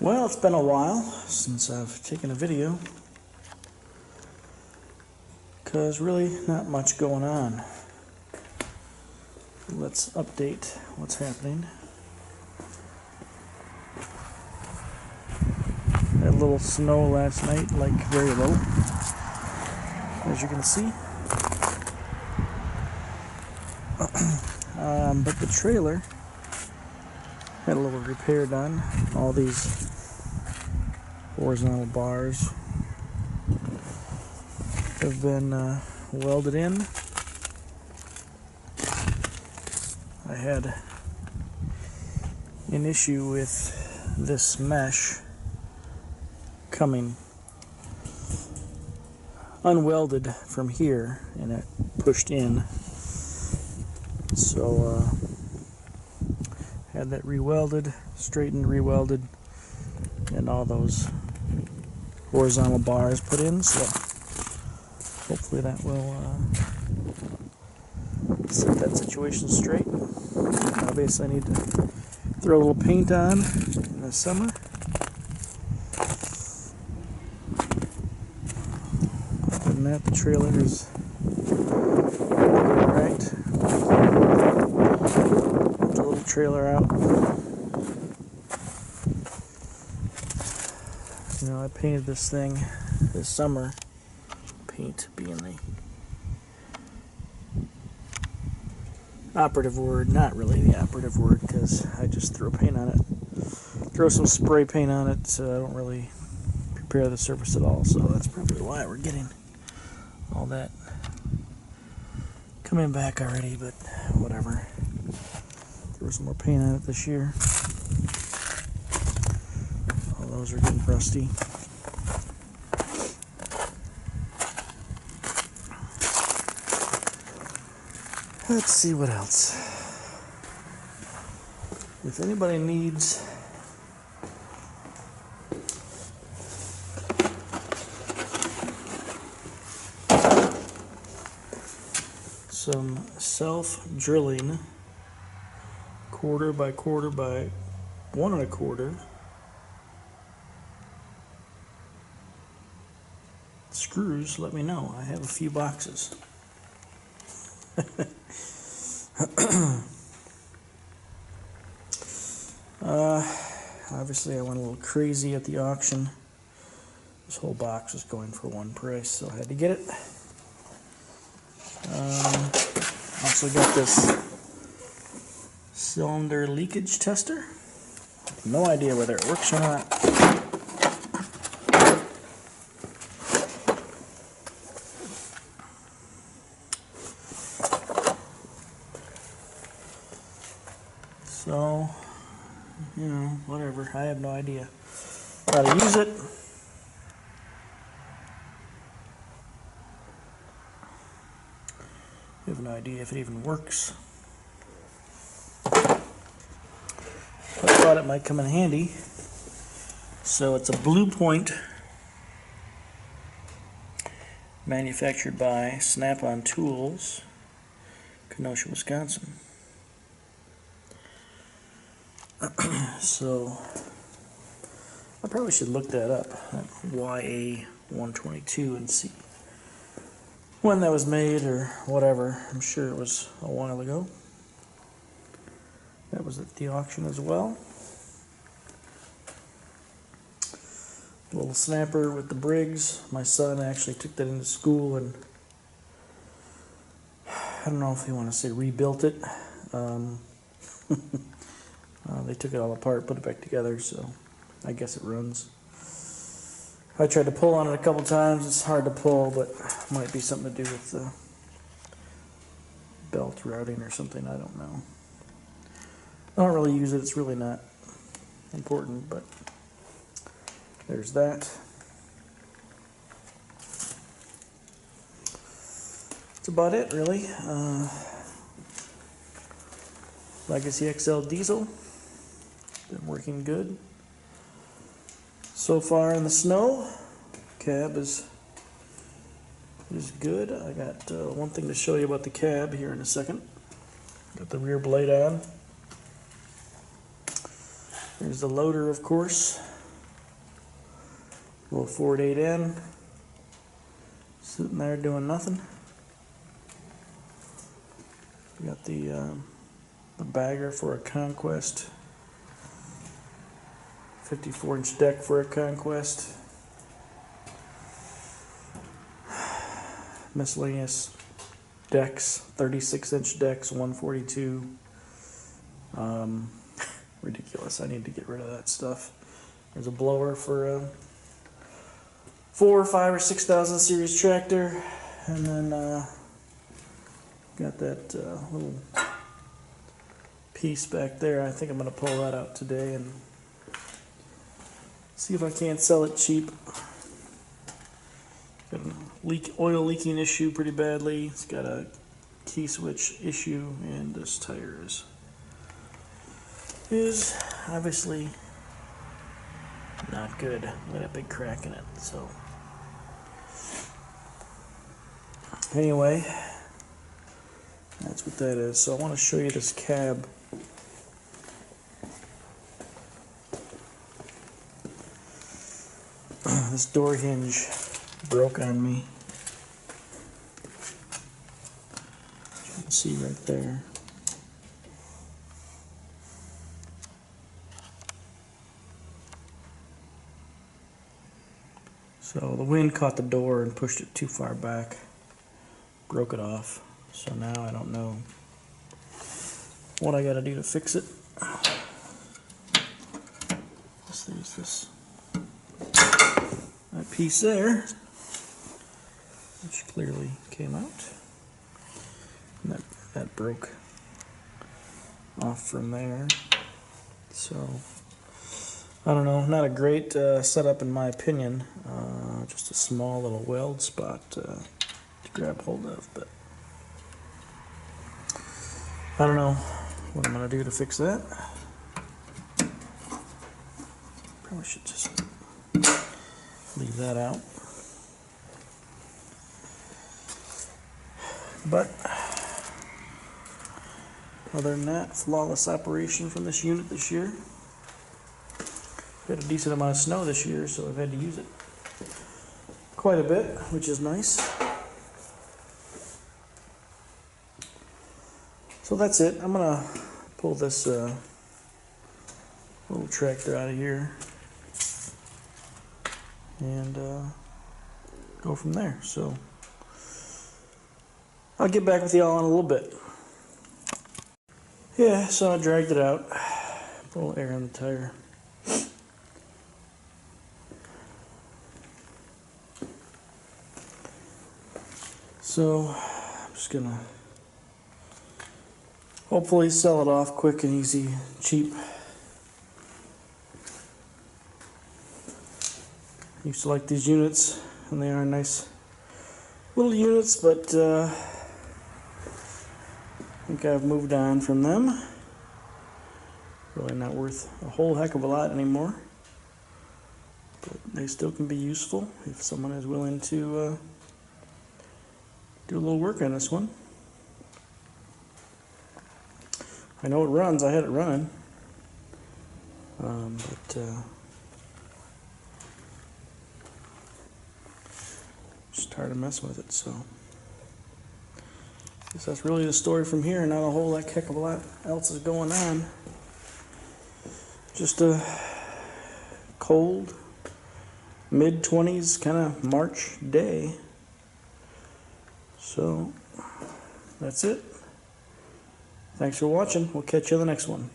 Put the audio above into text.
Well, it's been a while since I've taken a video, because really not much going on. Let's update what's happening. Had a little snow last night, like very little, as you can see. But the trailer had a little repair done. All these horizontal bars have been welded in. I had an issue with this mesh coming unwelded from here, and it pushed in. So had that rewelded, straightened, rewelded, and all those horizontal bars put in. So hopefully that will set that situation straight. Obviously I need to throw a little paint on in the summer. Other than that, the trailer is alright. Put the little trailer out. You know, I painted this thing this summer. Paint being the operative word, not really the operative word, because I just throw paint on it. Throw some spray paint on it, so I don't really prepare the surface at all. So that's probably why we're getting all that coming back already, but whatever. Throw some more paint on it this year. All those are getting rusty. Let's see what else. If anybody needs some self-drilling 1/4 by 1/4 by 1 1/4 screws, let me know. I have a few boxes. Obviously I went a little crazy at the auction. This whole box was going for one price, so I had to get it. Also got this cylinder leakage tester. No idea whether it works or not. So, you know, whatever. I have no idea how to use it. I have no idea if it even works. I thought it might come in handy. So it's a Blue Point, manufactured by Snap-on Tools, Kenosha, Wisconsin. So I probably should look that up, that YA122, and see when that was made or whatever. I'm sure it was a while ago. That was at the auction as well. A little snapper with the Briggs. My son actually took that into school, and I don't know if you want to say rebuilt it. They took it all apart, put it back together, so I guess it runs. I tried to pull on it a couple times. It's hard to pull, but it might be something to do with the belt routing or something. I don't know. I don't really use it. It's really not important, but there's that. That's about it, really. Legacy XL diesel. Been working good so far in the snow. Cab is good. I got one thing to show you about the cab here in a second. Got the rear blade on. There's the loader, of course. Little Ford 8N sitting there doing nothing. We got the bagger for a Conquest, 54-inch deck for a Conquest. Miscellaneous decks, 36-inch decks, 142. Ridiculous. I need to get rid of that stuff. There's a blower for a 4, 5, or 6,000 series tractor, and then got that little piece back there. I think I'm going to pull that out today and see if I can't sell it cheap. Got a oil leaking issue pretty badly. It's got a key switch issue, and this tire is obviously not good. Got a big crack in it. So anyway, that's what that is. So I want to show you this cab. This door hinge broke on me. You can see right there. So the wind caught the door and pushed it too far back, broke it off. So now I don't know what I gotta do to fix it. There's this that piece there, which clearly came out, and that broke off from there. So I don't know, not a great setup in my opinion. Just a small little weld spot to grab hold of, but I don't know what I'm gonna do to fix that. Probably should just leave that out. But other than that, flawless operation from this unit this year. We had a decent amount of snow this year, so I've had to use it quite a bit, which is nice. So that's it. I'm gonna pull this little tractor out of here and go from there. So I'll get back with y'all in a little bit. Yeah, so I dragged it out. Put a little air in the tire. So I'm just gonna hopefully sell it off quick and easy, cheap. Used to like these units, and they are nice little units, but I think I've moved on from them. Really not worth a whole heck of a lot anymore, but they still can be useful if someone is willing to do a little work on this one. I know it runs. I had it running, but just tired of messing with it. So I guess that's really the story from here. Not a whole heck of a lot else is going on. Just a cold, mid-20s kind of March day. So that's it. Thanks for watching. We'll catch you on the next one.